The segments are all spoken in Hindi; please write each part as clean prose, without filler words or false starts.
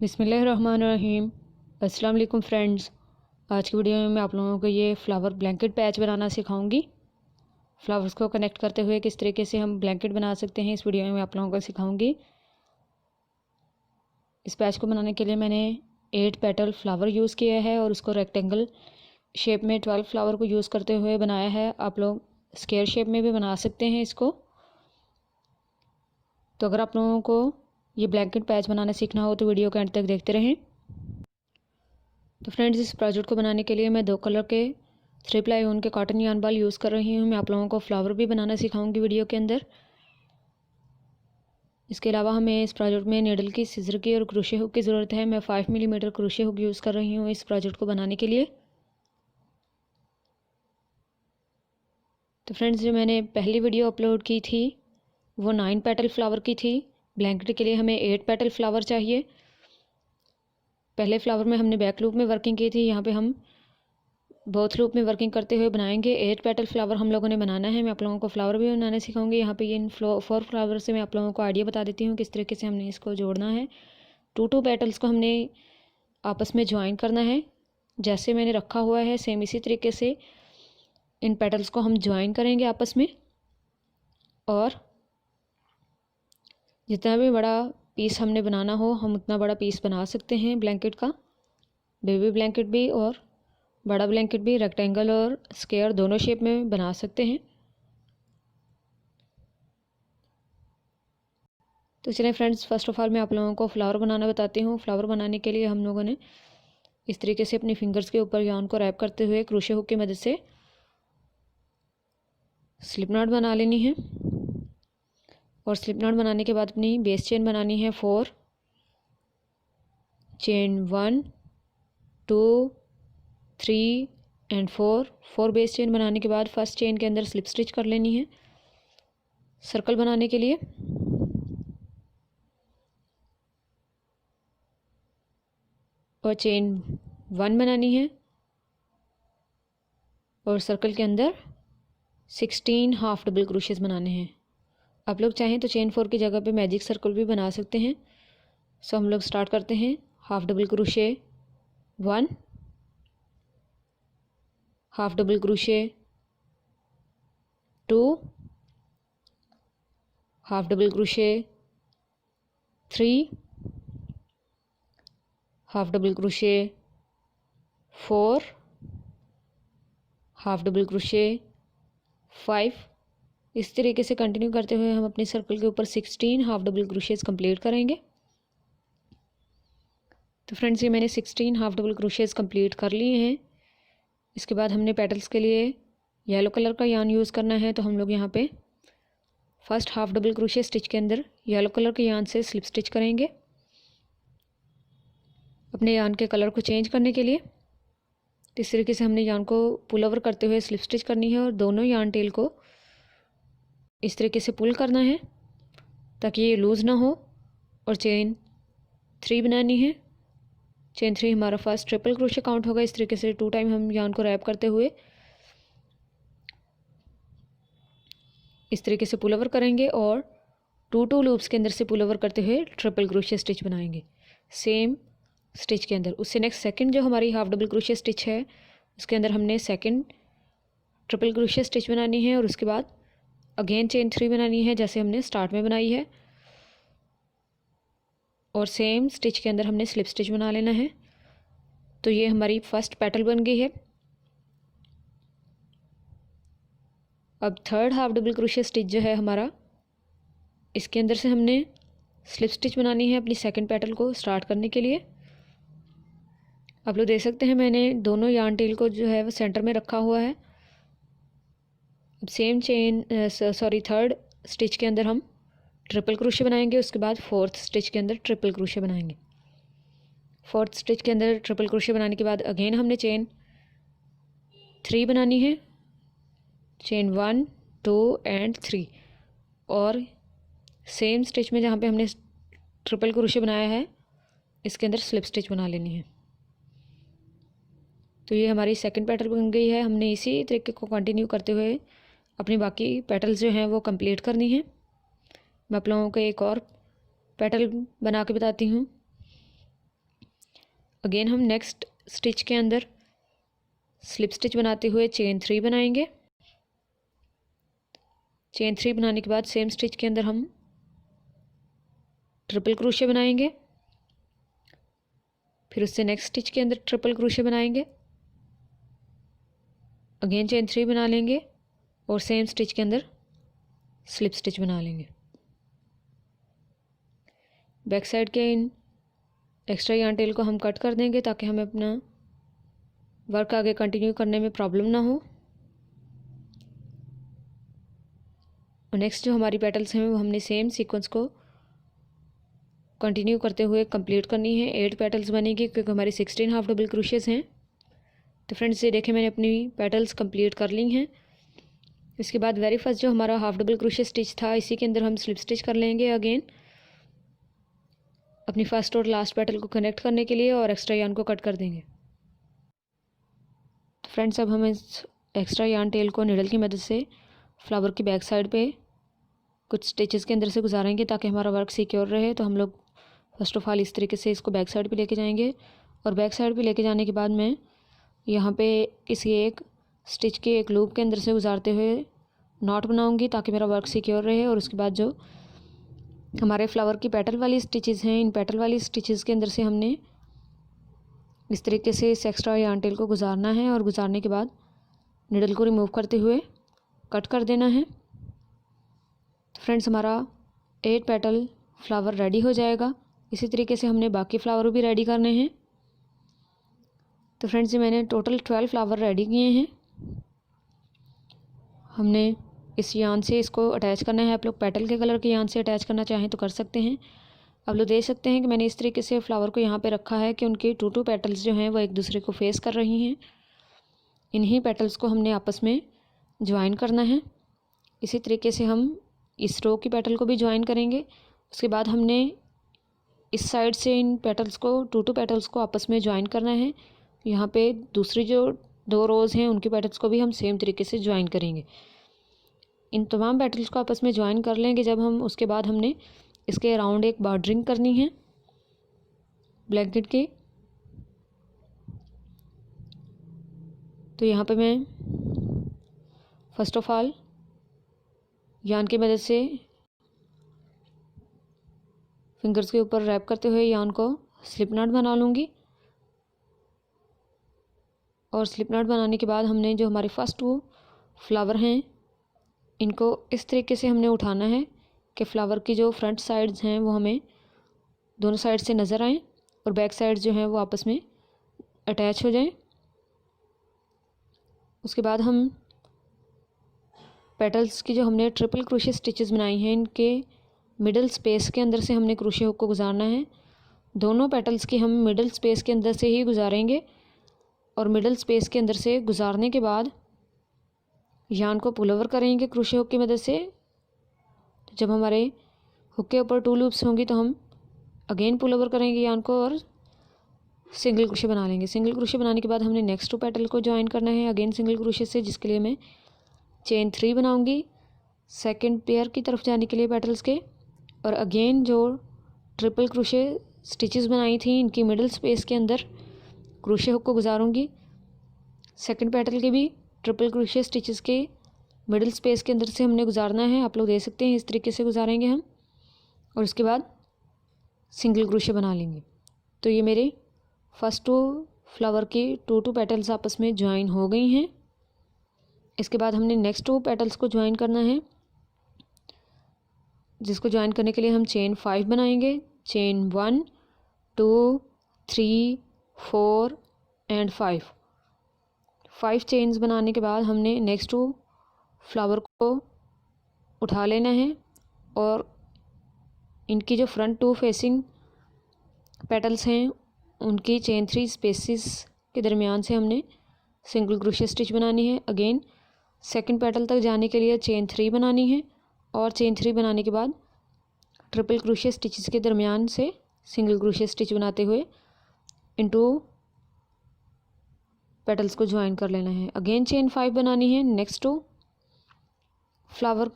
बिस्मिल्लाहिर्रहमानिर्रहीम। अस्सलाम वालेकुम फ्रेंड्स। आज की वीडियो में मैं आप लोगों को ये फ्लावर ब्लैंकेट पैच बनाना सिखाऊंगी। फ्लावर्स को कनेक्ट करते हुए किस तरीके से हम ब्लैंकेट बना सकते हैं, इस वीडियो में मैं आप लोगों को सिखाऊंगी। इस पैच को बनाने के लिए मैंने 8 पेटल फ्लावर यूज़ किया है और उसको रेक्टेंगल शेप में 12 फ्लावर को यूज़ करते हुए बनाया है। आप लोग स्क्वायर शेप में भी बना सकते हैं इसको। तो अगर आप लोगों को ये ब्लैंकेट पैच बनाना सीखना हो तो वीडियो के एंड तक देखते रहें। तो फ्रेंड्स, इस प्रोजेक्ट को बनाने के लिए मैं 2 कलर के 3 प्लाई ऊन के कॉटन यार्न बाल यूज़ कर रही हूँ। मैं आप लोगों को फ्लावर भी बनाना सिखाऊंगी वीडियो के अंदर। इसके अलावा हमें इस प्रोजेक्ट में नीडल की, सिजर की और क्रोशे हुक की ज़रूरत है। मैं 5 मिलीमीटर क्रोशे हुक यूज़ कर रही हूँ इस प्रोजेक्ट को बनाने के लिए। तो फ्रेंड्स, जो मैंने पहली वीडियो अपलोड की थी वो 9 पेटल फ्लावर की थी। ब्लैंकेट के लिए हमें 8 पेटल फ्लावर चाहिए। पहले फ्लावर में हमने बैक लूप में वर्किंग की थी, यहाँ पे हम बोथ लूप में वर्किंग करते हुए बनाएंगे। 8 पेटल फ्लावर हम लोगों ने बनाना है। मैं आप लोगों को फ्लावर भी बनाना सिखाऊंगी। यहाँ पे ये इन 4 फ्लावर से मैं आप लोगों को आइडिया बता देती हूँ किस तरीके से हमने इसको जोड़ना है। 2 पेटल्स को हमने आपस में ज्वाइन करना है। जैसे मैंने रखा हुआ है सेम इसी तरीके से इन पेटल्स को हम ज्वाइन करेंगे आपस में। और जितना भी बड़ा पीस हमने बनाना हो हम उतना बड़ा पीस बना सकते हैं ब्लैंकेट का। बेबी ब्लैंकेट भी और बड़ा ब्लैंकेट भी, रेक्टेंगल और स्क्वायर दोनों शेप में बना सकते हैं। तो चलिए फ्रेंड्स, फर्स्ट ऑफ ऑल मैं आप लोगों को फ्लावर बनाना बताती हूँ। फ्लावर बनाने के लिए हम लोगों ने इस तरीके से अपनी फिंगर्स के ऊपर यार्न को रैप करते हुए क्रोशे हुक की मदद से स्लिप नॉट बना लेनी है। और स्लिप नॉट बनाने के बाद अपनी बेस चेन बनानी है 4 चेन 1 2 3 एंड 4 बेस चेन बनाने के बाद फर्स्ट चेन के अंदर स्लिप स्टिच कर लेनी है सर्कल बनाने के लिए। और चेन 1 बनानी है और सर्कल के अंदर 16 हाफ डबल क्रोशेस बनाने हैं। आप लोग चाहें तो चेन 4 की जगह पे मैजिक सर्कल भी बना सकते हैं। सो हम लोग स्टार्ट करते हैं। Half double crochet 1, half double crochet 2, half double crochet 3, half double crochet 4, half double crochet 5। इस तरीके से कंटिन्यू करते हुए हम अपने सर्कल के ऊपर 16 हाफ डबल क्रोशेस कंप्लीट करेंगे। तो फ्रेंड्स, ये मैंने 16 हाफ डबल क्रोशेस कंप्लीट कर लिए हैं। इसके बाद हमने पेटल्स के लिए येलो कलर का यार्न यूज़ करना है। तो हम लोग यहाँ पे first half double crochet stitch के अंदर येलो कलर के यार्न से स्लिप स्टिच करेंगे अपने यार्न के कलर को चेंज करने के लिए। तो इस तरीके से हमने यार्न को पुल ओवर करते हुए स्लिप स्टिच करनी है और दोनों यार्न टेल को इस तरीके से पुल करना है ताकि ये लूज़ ना हो। और चेन 3 बनानी है। चेन 3 हमारा फर्स्ट ट्रिपल क्रोशे काउंट होगा। इस तरीके से 2 टाइम हम यार्न को रैप करते हुए इस तरीके से पुल ओवर करेंगे और 2 लूप्स के अंदर से पुल ओवर करते हुए ट्रिपल क्रोशे स्टिच बनाएंगे सेम स्टिच के अंदर। उससे नेक्स्ट सेकंड जो हमारी हाफ डबल क्रोशे स्टिच है उसके अंदर हमने सेकंड ट्रिपल क्रोशे स्टिच बनानी है और उसके बाद अगेन चेन 3 बनानी है जैसे हमने स्टार्ट में बनाई है। और सेम स्टिच के अंदर हमने स्लिप स्टिच बना लेना है। तो ये हमारी फर्स्ट पेटल बन गई है। अब third half double crochet stitch जो है हमारा, इसके अंदर से हमने स्लिप स्टिच बनानी है अपनी सेकंड पेटल को स्टार्ट करने के लिए। आप लोग देख सकते हैं मैंने दोनों यार्न टेल को जो है वो सेंटर में रखा हुआ है। अब सेम चेन थर्ड स्टिच के अंदर हम ट्रिपल क्रोशे बनाएंगे। उसके बाद फोर्थ स्टिच के अंदर ट्रिपल क्रोशे बनाएंगे। फोर्थ स्टिच के अंदर ट्रिपल क्रोशे बनाने के बाद अगेन हमने चेन 3 बनानी है। चेन 1 2 एंड 3 और सेम स्टिच में जहाँ पे हमने ट्रिपल क्रोशे बनाया है इसके अंदर स्लिप स्टिच बना लेनी है। तो ये हमारी सेकंड पेटल बन गई है। हमने इसी तरीके को कंटिन्यू करते हुए अपनी बाकी पेटल्स जो हैं वो कंप्लीट करनी है। मैं आप लोगों को एक और पेटल बना के बताती हूँ। अगेन हम नेक्स्ट स्टिच के अंदर स्लिप स्टिच बनाते हुए चेन 3 बनाएंगे। चेन 3 बनाने के बाद सेम स्टिच के अंदर हम ट्रिपल क्रोशे बनाएंगे, फिर उससे नेक्स्ट स्टिच के अंदर ट्रिपल क्रोशे बनाएंगे, अगेन चेन 3 बना लेंगे और सेम स्टिच के अंदर स्लिप स्टिच बना लेंगे। बैक साइड के इन एक्स्ट्रा यार्न टेल को हम कट कर देंगे ताकि हमें अपना वर्क आगे कंटिन्यू करने में प्रॉब्लम ना हो। और नेक्स्ट जो हमारी पेटल्स हैं वो हमने सेम सीक्वेंस को कंटिन्यू करते हुए कंप्लीट करनी है। 8 पेटल्स बनेगी क्योंकि हमारी 16 हाफ डबल क्रोशेस हैं। तो फ्रेंड्स ये देखें मैंने अपनी पेटल्स कंप्लीट कर ली हैं। इसके बाद वेरी फर्स्ट जो हमारा हाफ डबल क्रोशे स्टिच था इसी के अंदर हम स्लिप स्टिच कर लेंगे अगेन अपनी फर्स्ट और लास्ट पेटल को कनेक्ट करने के लिए और एक्स्ट्रा यार्न को कट कर देंगे। तो फ्रेंड्स अब हम इस एक्स्ट्रा यार्न टेल को नीडल की मदद से फ्लावर की बैक साइड पे कुछ स्टिचेस के अंदर से गुजारेंगे ताकि हमारा वर्क सिक्योर रहे। तो हम लोग फर्स्ट ऑफ ऑल इस तरीके से इसको बैक साइड पे लेके जाएंगे और बैक साइड पे लेके जाने के बाद मैं यहाँ पे किसी एक स्टिच के एक लूप के अंदर से गुजारते हुए नॉट बनाऊंगी ताकि मेरा वर्क सिक्योर रहे। और उसके बाद जो हमारे फ्लावर की पेटल वाली स्टिचेस हैं इन पेटल वाली स्टिचेस के अंदर से हमने इस तरीके से इस एक्स्ट्रा यार्न टेल को गुजारना है और गुजारने के बाद निडल को रिमूव करते हुए कट कर देना है। तो फ्रेंड्स हमारा 8 पेटल फ्लावर रेडी हो जाएगा। इसी तरीके से हमने बाकी फ्लावर भी रेडी करने हैं। तो फ्रेंड्स ये मैंने टोटल 12 फ्लावर रेडी किए हैं। हमने इस यार्न से इसको अटैच करना है। आप लोग पेटल के कलर के यार्न से अटैच करना चाहें तो कर सकते हैं। आप लोग देख सकते हैं कि मैंने इस तरीके से फ्लावर को यहाँ पे रखा है कि उनकी 2 पेटल्स जो हैं वो एक दूसरे को फेस कर रही हैं। इन्हीं पेटल्स को हमने आपस में ज्वाइन करना है। इसी तरीके से हम इस रो की पेटल को भी ज्वाइन करेंगे। उसके बाद हमने इस साइड से इन पेटल्स को 2 पेटल्स को आपस में ज्वाइन करना है। यहाँ पे दूसरी जो 2 रोज़ हैं उनकी पेटल्स को भी हम सेम तरीके से ज्वाइन करेंगे। इन तमाम पेटल्स को आपस में ज्वाइन कर लेंगे जब हम उसके बाद हमने इसके अराउंड एक बॉर्डरिंग करनी है ब्लैंकेट की। तो यहाँ पे मैं फर्स्ट ऑफ ऑल यार्न की मदद से फिंगर्स के ऊपर रैप करते हुए यार्न को स्लिप नॉट बना लूँगी। और स्लिप नॉट बनाने के बाद हमने जो हमारे फर्स्ट 2 फ्लावर हैं इनको इस तरीके से हमने उठाना है कि फ्लावर की जो फ्रंट साइड्स हैं वो हमें दोनों साइड से नज़र आएँ और बैक साइड जो हैं वो आपस में अटैच हो जाएं। उसके बाद हम पेटल्स की जो हमने ट्रिपल क्रोशे स्टिचेस बनाई हैं इनके मिडल स्पेस के अंदर से हमने क्रोशे हुक को गुजारना है। दोनों पेटल्स की हम मिडल स्पेस के अंदर से ही गुजारेंगे और मिडल स्पेस के अंदर से गुजारने के बाद यार्न को पुल ओवर करेंगे क्रोशे हुक की मदद से। जब हमारे हुक के ऊपर 2 लूप्स होंगी तो हम अगेन पुल ओवर करेंगे यार्न को और सिंगल क्रोशे बना लेंगे। सिंगल क्रोशे बनाने के बाद हमने नेक्स्ट 2 पेटल को ज्वाइन करना है अगेन सिंगल क्रोशे से, जिसके लिए मैं चेन 3 बनाऊंगी सेकंड पेयर की तरफ जाने के लिए पेटल्स के। और अगेन जो ट्रिपल क्रोशे स्टिचेस बनाई थी इनकी मिडल स्पेस के अंदर क्रोशे हुक को गुजारूंगी। सेकंड पेटल के भी ट्रिपल क्रोशे स्टिचेस के मिडल स्पेस के अंदर से हमने गुजारना है। आप लोग देख सकते हैं इस तरीके से गुजारेंगे हम और उसके बाद सिंगल क्रोशे बना लेंगे। तो ये मेरे फर्स्ट 2 फ्लावर की 2 पेटल्स आपस में ज्वाइन हो गई हैं। इसके बाद हमने नेक्स्ट 2 पेटल्स को ज्वाइन करना है, जिसको ज्वाइन करने के लिए हम चेन 5 बनाएंगे। चेन 1 2 3 4 एंड 5 चेन्स बनाने के बाद हमने नेक्स्ट 2 फ्लावर को उठा लेना है और इनकी जो फ्रंट 2 फेसिंग पेटल्स हैं उनकी चेन 3 स्पेसिस के दरमियान से हमने सिंगल क्रोशे स्टिच बनानी है। अगेन सेकंड पेटल तक जाने के लिए चेन 3 बनानी है और चेन 3 बनाने के बाद ट्रिपल क्रोशे स्टिचेस के दरमियान से सिंगल क्रोशे स्टिच बनाते हुए इन 2 पेटल्स को ज्वाइन कर लेना है। अगेन चेन 5 बनानी है नेक्स्ट 2 फ्लावर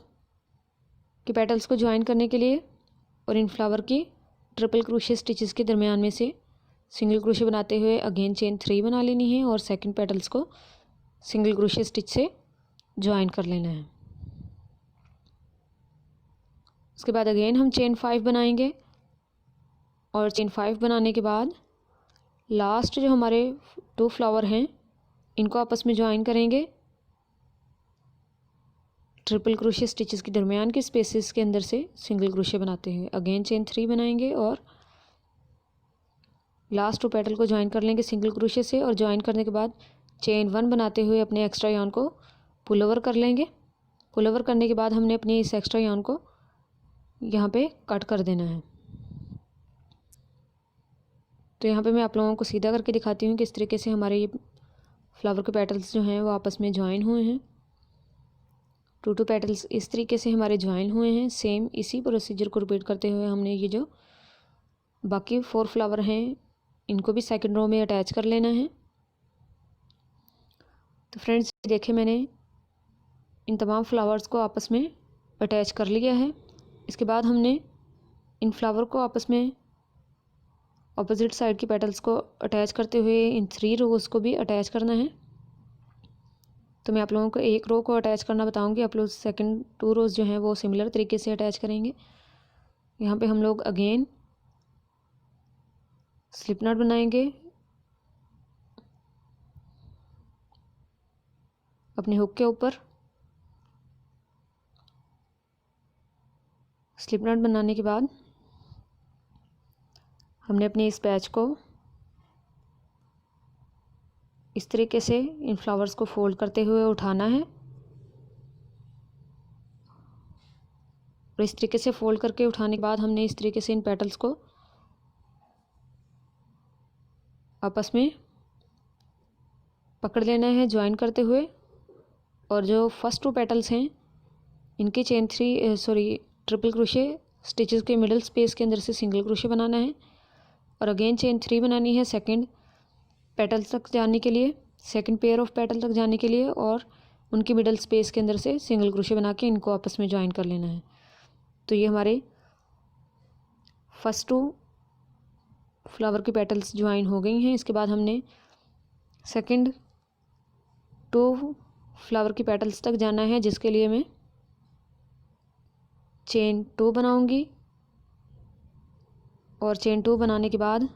के पेटल्स को ज्वाइन करने के लिए और इन फ्लावर की ट्रिपल क्रोशे स्टिचेस के दरमियान में से सिंगल क्रोशे बनाते हुए अगेन चेन 3 बना लेनी है और सेकंड पेटल्स को सिंगल क्रोशे स्टिच से ज्वाइन कर लेना है। उसके बाद अगेन हम चेन 5 बनाएंगे और चेन 5 बनाने के बाद लास्ट जो हमारे 2 फ्लावर हैं इनको आपस में ज्वाइन करेंगे। ट्रिपल क्रोशे स्टिचेस के दरमियान के स्पेसेस के अंदर से सिंगल क्रोशे बनाते हुए अगेन चेन 3 बनाएंगे और लास्ट 2 पेटल को ज्वाइन कर लेंगे सिंगल क्रोशे से और ज्वाइन करने के बाद चेन 1 बनाते हुए अपने एक्स्ट्रा यार्न को पुल ओवर कर लेंगे। पुल ओवर करने के बाद हमने अपनी इस एक्स्ट्रा यार्न को यहाँ पे कट कर देना है। तो यहाँ पे मैं आप लोगों को सीधा करके दिखाती हूँ कि इस तरीके से हमारे ये फ्लावर के पेटल्स जो हैं वो आपस में ज्वाइन हुए हैं। 2 पेटल्स इस तरीके से हमारे ज्वाइन हुए हैं। सेम इसी प्रोसीजर को रिपीट करते हुए हमने ये जो बाकी 4 फ्लावर हैं इनको भी सेकंड रो में अटैच कर लेना है। तो फ्रेंड्स देखें मैंने इन तमाम फ्लावर्स को आपस में अटैच कर लिया है। इसके बाद हमने इन फ्लावर को आपस में ऑपोजिट साइड की पेटल्स को अटैच करते हुए इन 3 रोज़ को भी अटैच करना है। तो मैं आप लोगों को एक रो को अटैच करना बताऊंगी, आप लोग सेकंड 2 रोज़ जो हैं वो सिमिलर तरीके से अटैच करेंगे। यहाँ पे हम लोग अगेन स्लिप नॉट बनाएंगे अपने हुक के ऊपर। स्लिप नॉट बनाने के बाद हमने अपने इस पैच को इस तरीके से इन फ्लावर्स को फोल्ड करते हुए उठाना है और इस तरीके से फोल्ड करके उठाने के बाद हमने इस तरीके से इन पेटल्स को आपस में पकड़ लेना है ज्वाइन करते हुए। और जो फर्स्ट 2 पेटल्स हैं इनके चेन 3 ट्रिपल क्रोशे स्टिचेस के मिडल स्पेस के अंदर से सिंगल क्रोशे बनाना है और अगेन चेन 3 बनानी है सेकंड पेटल तक जाने के लिए, सेकंड पेयर ऑफ पेटल तक जाने के लिए और उनके मिडल स्पेस के अंदर से सिंगल क्रोशे बना के इनको आपस में ज्वाइन कर लेना है। तो ये हमारे फर्स्ट 2 फ्लावर के पेटल्स ज्वाइन हो गई हैं। इसके बाद हमने सेकंड 2 फ्लावर की पेटल्स तक जाना है जिसके लिए मैं चेन 2 बनाऊंगी और चेन 2 बनाने के बाद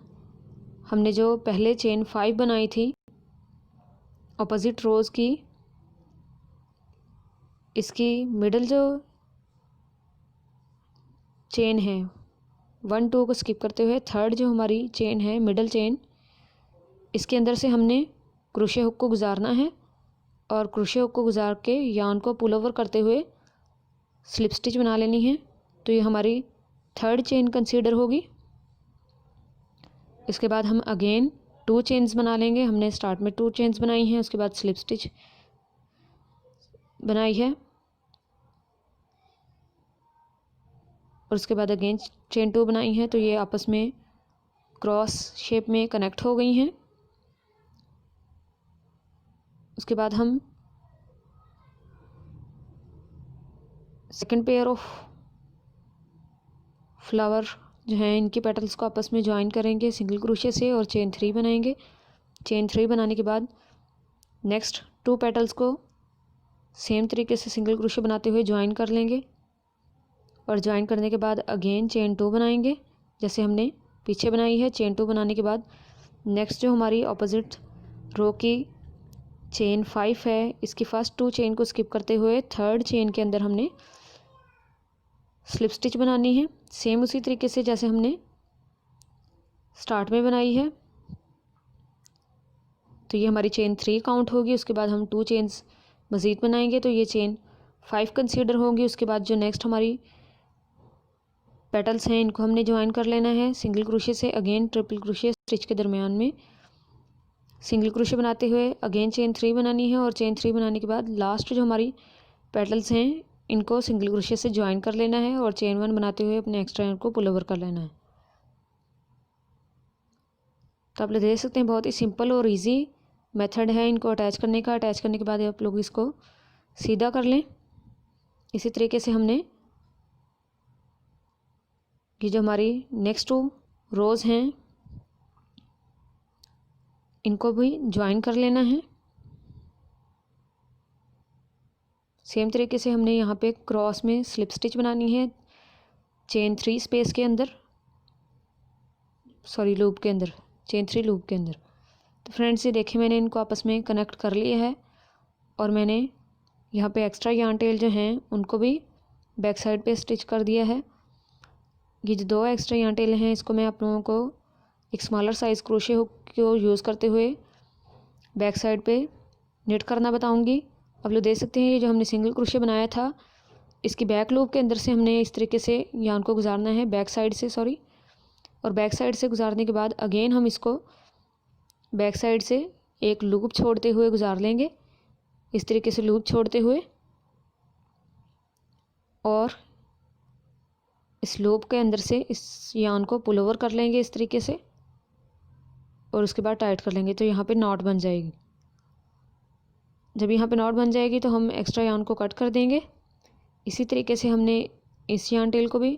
हमने जो पहले चेन 5 बनाई थी ऑपोजिट रोज़ की, इसकी मिडल जो चेन है 1 2 को स्किप करते हुए थर्ड जो हमारी चेन है मिडल चेन, इसके अंदर से हमने क्रोशे हुक को गुजारना है और क्रोशे हुक को गुजार के यार्न को पुल ओवर करते हुए स्लिप स्टिच बना लेनी है। तो ये हमारी थर्ड चेन कंसीडर होगी। इसके बाद हम अगेन 2 चेन्स बना लेंगे। हमने स्टार्ट में 2 चेन्स बनाई हैं, उसके बाद स्लिप स्टिच बनाई है और उसके बाद अगेन चेन 2 बनाई है। तो ये आपस में क्रॉस शेप में कनेक्ट हो गई हैं। उसके बाद हम सेकंड पेयर ऑफ फ्लावर जो हैं इनकी पेटल्स को आपस में ज्वाइन करेंगे सिंगल क्रोशे से और चेन 3 बनाएंगे। चेन 3 बनाने के बाद नेक्स्ट 2 पेटल्स को सेम तरीके से सिंगल क्रोशे बनाते हुए ज्वाइन कर लेंगे और ज्वाइन करने के बाद अगेन चेन 2 बनाएंगे जैसे हमने पीछे बनाई है। चेन 2 बनाने के बाद नेक्स्ट जो हमारी ऑपोजिट रो की चेन 5 है इसकी फर्स्ट 2 चेन को स्किप करते हुए थर्ड चेन के अंदर हमने स्लिप स्टिच बनानी है सेम उसी तरीके से जैसे हमने स्टार्ट में बनाई है। तो ये हमारी चेन 3 काउंट होगी। उसके बाद हम 2 चेन्स मज़ीद बनाएंगे तो ये चेन 5 कंसीडर होंगी। उसके बाद जो नेक्स्ट हमारी पेटल्स हैं इनको हमने ज्वाइन कर लेना है सिंगल क्रोशे से। अगेन ट्रिपल क्रोशे स्टिच के दरमियान में सिंगल क्रोशे बनाते हुए अगेन चेन 3 बनानी है और चेन 3 बनाने के बाद लास्ट जो हमारी पेटल्स हैं इनको सिंगल क्रोशे से ज्वाइन कर लेना है और चेन 1 बनाते हुए अपने एक्स्ट्रा यार्न को पुल ओवर कर लेना है। तो आप लोग देख सकते हैं बहुत ही सिंपल और इजी मेथड है इनको अटैच करने का। अटैच करने के बाद आप लोग इसको सीधा कर लें। इसी तरीके से हमने ये जो हमारी नेक्स्ट 2 रोज़ हैं इनको भी ज्वाइन कर लेना है। सेम तरीके से हमने यहाँ पे क्रॉस में स्लिप स्टिच बनानी है चेन 3 स्पेस के अंदर, सॉरी लूप के अंदर, चेन 3 लूप के अंदर। तो फ्रेंड्स ये देखिए मैंने इनको आपस में कनेक्ट कर लिया है और मैंने यहाँ पे एक्स्ट्रा यार्न टेल जो हैं उनको भी बैक साइड पे स्टिच कर दिया है। ये जो 2 एक्स्ट्रा यार्न टेल हैं इसको मैं आप लोगों को एक स्मॉलर साइज़ क्रोशे हुक को यूज़ करते हुए बैक साइड पे निट करना बताऊंगी। अब लोग देख सकते हैं ये जो हमने सिंगल क्रोशे बनाया था इसकी बैक लूप के अंदर से हमने इस तरीके से यार्न को गुजारना है, बैक साइड से सॉरी, और बैक साइड से गुजारने के बाद अगेन हम इसको बैक साइड से एक लूप छोड़ते हुए गुजार लेंगे, इस तरीके से लूप छोड़ते हुए, और इस लूप के अंदर से इस यार्न को पुल ओवर कर लेंगे इस तरीके से और उसके बाद टाइट कर लेंगे। तो यहाँ पे नॉट बन जाएगी। जब यहाँ पे नॉट बन जाएगी तो हम एक्स्ट्रा यार्न को कट कर देंगे। इसी तरीके से हमने इस यार्न टेल को भी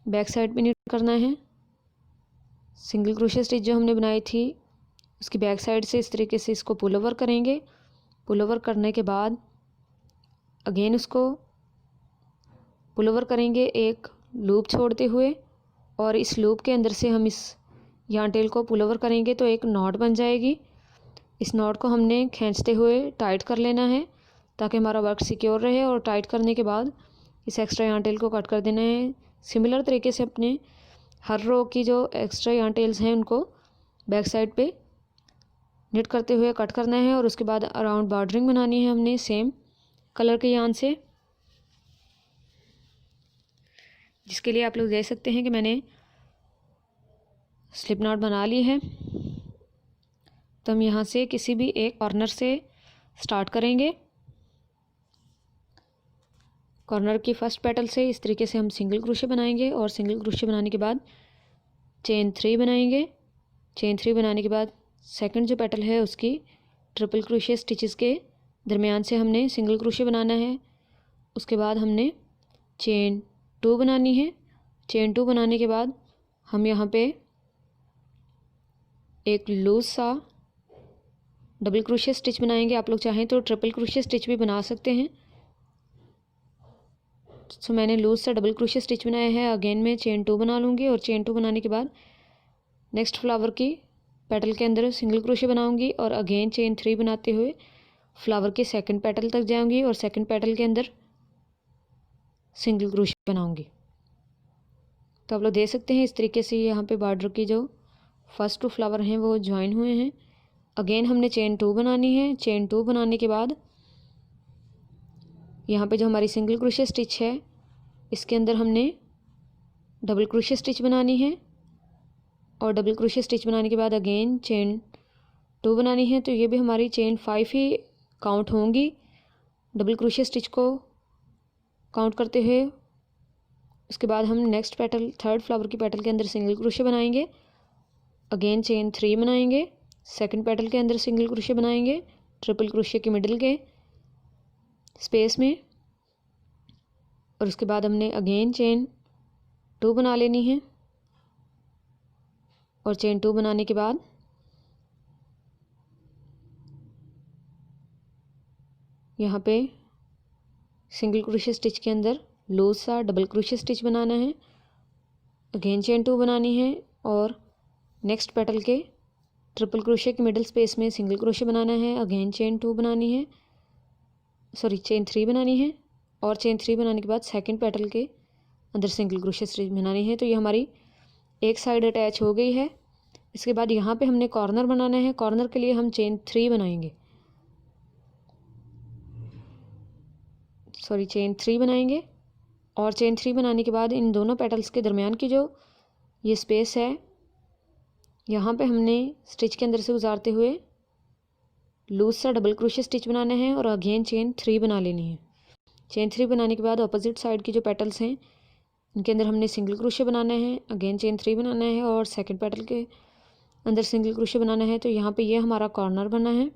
बैक साइड पे निट करना है। सिंगल क्रोशे स्टिच जो हमने बनाई थी उसकी बैक साइड से इस तरीके से इसको पुल ओवर करेंगे। पुल ओवर करने के बाद अगेन उसको पुल ओवर करेंगे एक लूप छोड़ते हुए और इस लूप के अंदर से हम इस यार्न टेल को पुल ओवर करेंगे तो एक नॉट बन जाएगी। इस नॉट को हमने खींचते हुए टाइट कर लेना है ताकि हमारा वर्क सिक्योर रहे, और टाइट करने के बाद इस एक्स्ट्रा यार्न टेल को कट कर देना है। सिमिलर तरीके से अपने हर रो की जो एक्स्ट्रा यार्न टेल्स हैं उनको बैक साइड पे निट करते हुए कट करना है और उसके बाद अराउंड बॉर्डरिंग बनानी है हमने सेम कलर के यार्न से, जिसके लिए आप लोग देख सकते हैं कि मैंने स्लिप नॉट बना ली है। तो हम यहाँ से किसी भी एक कॉर्नर से स्टार्ट करेंगे। कॉर्नर की फर्स्ट पेटल से इस तरीके से हम सिंगल क्रोशे बनाएंगे और सिंगल क्रोशे बनाने के बाद चेन 3 बनाएंगे। चेन 3 बनाने के बाद सेकंड जो पेटल है उसकी ट्रिपल क्रोशे स्टिचेस के दरमियान से हमने सिंगल क्रोशे बनाना है। उसके बाद हमने चेन 2 बनानी है। चेन 2 बनाने के बाद हम यहाँ पे एक लूज सा डबल क्रोशे स्टिच बनाएंगे। आप लोग चाहें तो ट्रिपल क्रोशे स्टिच भी बना सकते हैं। सो मैंने लूज सा डबल क्रोशे स्टिच बनाया है। अगेन मैं चेन 2 बना लूँगी और चेन 2 बनाने के बाद नेक्स्ट फ्लावर की पेटल के अंदर सिंगल क्रोशे बनाऊंगी और अगेन चेन 3 बनाते हुए फ्लावर के सेकंड पेटल तक जाऊंगी और सेकंड पेटल के अंदर सिंगल क्रोशे बनाऊंगी। तो आप लोग देख सकते हैं इस तरीके से यहाँ पे बॉर्डर की जो फर्स्ट 2 फ्लावर हैं वो ज्वाइन हुए हैं। अगेन हमने चेन 2 बनानी है। चेन 2 बनाने के बाद यहाँ पे जो हमारी सिंगल क्रोशे स्टिच है इसके अंदर हमने डबल क्रोशे स्टिच बनानी है और डबल क्रोशे स्टिच बनाने के बाद अगेन चेन 2 बनानी है। तो ये भी हमारी चेन 5 ही काउंट होंगी डबल क्रोशे स्टिच को काउंट करते हुए। उसके बाद हम नेक्स्ट पेटल थर्ड फ्लावर की पेटल के अंदर सिंगल क्रोशे बनाएंगे। अगेन चेन 3 बनाएंगे, सेकंड पेटल के अंदर सिंगल क्रोशे बनाएंगे ट्रिपल क्रोशे के मिडिल के स्पेस में, और उसके बाद हमने अगेन चेन 2 बना लेनी है और चेन 2 बनाने के बाद यहाँ पे सिंगल क्रोशे स्टिच के अंदर लूज सा डबल क्रोशे स्टिच बनाना है। अगेन चेन 2 बनानी है और नेक्स्ट पेटल के ट्रिपल क्रोशे के मिडिल स्पेस में सिंगल क्रोशे बनाना है। अगेन चेन 2 बनानी है, सॉरी चेन 3 बनानी है और चेन 3 बनाने के बाद सेकंड पेटल के अंदर सिंगल क्रोशे स्टिच बनानी है। तो ये हमारी एक साइड अटैच हो गई है। इसके बाद यहाँ पे हमने कॉर्नर बनाना है। कॉर्नर के लिए हम चेन 3 बनाएंगे, सॉरी चेन 3 बनाएंगे और चेन 3 बनाने के बाद इन दोनों पेटल्स के दरमियान की जो ये स्पेस है यहाँ पे हमने स्टिच के अंदर से गुजारते हुए लूज सा डबल क्रोशे स्टिच बनाना है और अगेन चेन 3 बना लेनी है। चेन 3 बनाने के बाद अपोजिट साइड की जो पेटल्स हैं इनके अंदर हमने सिंगल क्रोशे बनाना है। अगेन चेन 3 बनाना है और सेकंड पेटल के अंदर सिंगल क्रोशे बनाना है। तो यहाँ पे ये हमारा कॉर्नर बना है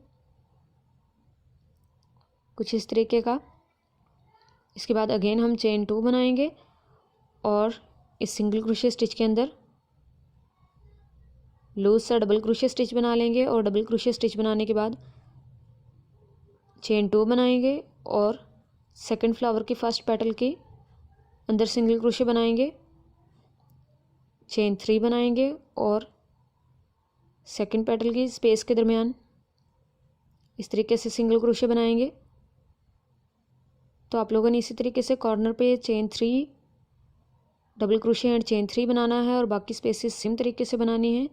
कुछ इस तरीके का। इसके बाद अगेन हम चेन 2 बनाएंगे और इस सिंगल क्रोशे स्टिच के अंदर लूज सा डबल क्रोशिया स्टिच बना लेंगे और डबल क्रोशिया स्टिच बनाने के बाद चेन 2 बनाएंगे और सेकंड फ्लावर की फर्स्ट पेटल के अंदर सिंगल क्रोशिया बनाएंगे, चेन 3 बनाएंगे और सेकंड पेटल की स्पेस के दरमियान इस तरीके से सिंगल क्रोशिया बनाएंगे। तो आप लोगों ने इसी तरीके से कॉर्नर पे chain 3 double crochet and chain 3 बनाना है और बाकी स्पेसेस सेम तरीके से बनानी है।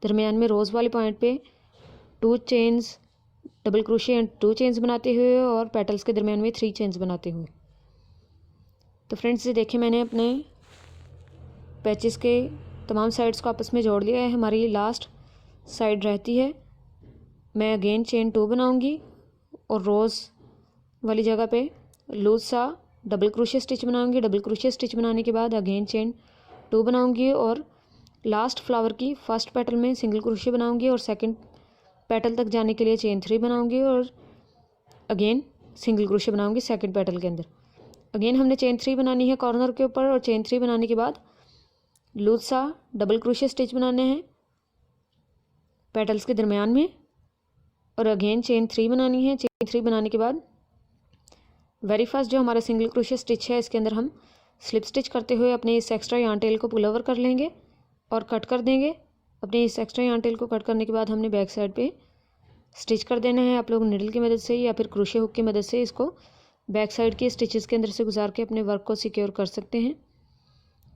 दरमियान में रोज़ वाले पॉइंट पे 2 chains double crochet and 2 chains बनाते हुए और पेटल्स के दरमियान में 3 चेन्स बनाते हुए। तो फ्रेंड्स ये देखिए मैंने अपने पैचेस के तमाम साइड्स को आपस में जोड़ लिया है। हमारी लास्ट साइड रहती है, मैं अगेन चेन 2 बनाऊंगी और रोज़ वाली जगह पे लूज सा डबल क्रोशिया स्टिच बनाऊंगी। डबल क्रोशिया स्टिच बनाने के बाद अगेन चेन 2 बनाऊंगी और लास्ट फ्लावर की फर्स्ट पेटल में सिंगल क्रोशिया बनाऊंगी और सेकंड पेटल तक जाने के लिए चेन 3 बनाऊंगी और अगेन सिंगल क्रोशिया बनाऊंगी सेकंड पेटल के अंदर। अगेन हमने चेन 3 बनानी है कॉर्नर के ऊपर और चेन 3 बनाने के बाद लूज सा डबल क्रोशिया स्टिच बनाने हैं पेटल्स के दरमियान में और अगेन चेन 3 बनानी है। चेन 3 बनाने के बाद वेरी फर्स्ट जो हमारा सिंगल क्रोशिया स्टिच है इसके अंदर हम स्लिप स्टिच करते हुए अपने इस एक्स्ट्रा यार्न टेल को पुल ओवर कर लेंगे और कट कर देंगे। अपने इस एक्स्ट्रा यार्न टेल को कट करने के बाद हमने बैक साइड पे स्टिच कर देना है। आप लोग निडल की मदद से या फिर क्रोशिया हुक की मदद से इसको बैक साइड के स्टिचेस के अंदर से गुजार के अपने वर्क को सिक्योर कर सकते हैं,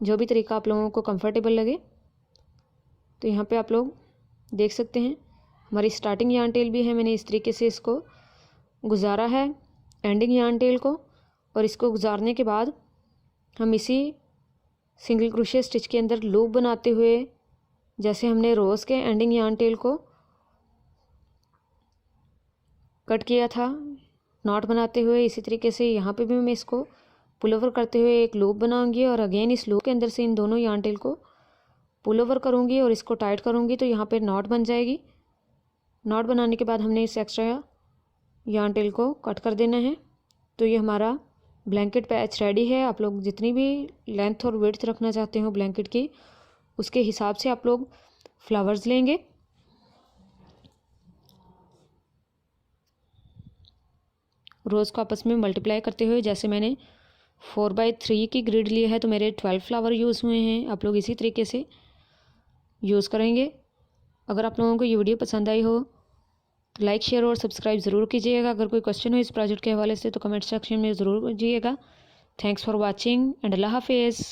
जो भी तरीका आप लोगों को कंफर्टेबल लगे। तो यहाँ पे आप लोग देख सकते हैं हमारी स्टार्टिंग यार्न टेल भी है, मैंने इस तरीके से इसको गुजारा है एंडिंग यार्न टेल को और इसको गुजारने के बाद हम इसी सिंगल क्रोशिया स्टिच के अंदर लूप बनाते हुए जैसे हमने रोज़ के एंडिंग यार्न टेल को कट किया था नॉट बनाते हुए, इसी तरीके से यहाँ पे भी मैं इसको पुल ओवर करते हुए एक लूप बनाऊंगी और अगेन इस लूप के अंदर से इन दोनों यार्न टेल को पुल ओवर करूँगी और इसको टाइट करूँगी तो यहाँ पे नॉट बन जाएगी। नॉट बनाने के बाद हमने इस एक्स्ट्रा यार्न टेल को कट कर देना है। तो ये हमारा ब्लैंकेट पैच रेडी है। आप लोग जितनी भी लेंथ और विड्थ रखना चाहते हो ब्लैंकेट की उसके हिसाब से आप लोग फ्लावर्स लेंगे। रोज़ को आपस में मल्टीप्लाई करते हुए जैसे मैंने 4/3 की ग्रिड ली है तो मेरे 12 फ्लावर यूज़ हुए हैं। आप लोग इसी तरीके से यूज़ करेंगे। अगर आप लोगों को ये वीडियो पसंद आई हो तो लाइक शेयर और सब्सक्राइब ज़रूर कीजिएगा। अगर कोई क्वेश्चन हो इस प्रोजेक्ट के हवाले से तो कमेंट सेक्शन में ज़रूर कीजिएगा। थैंक्स फॉर वॉचिंग एंड अल्लाह हाफिज़।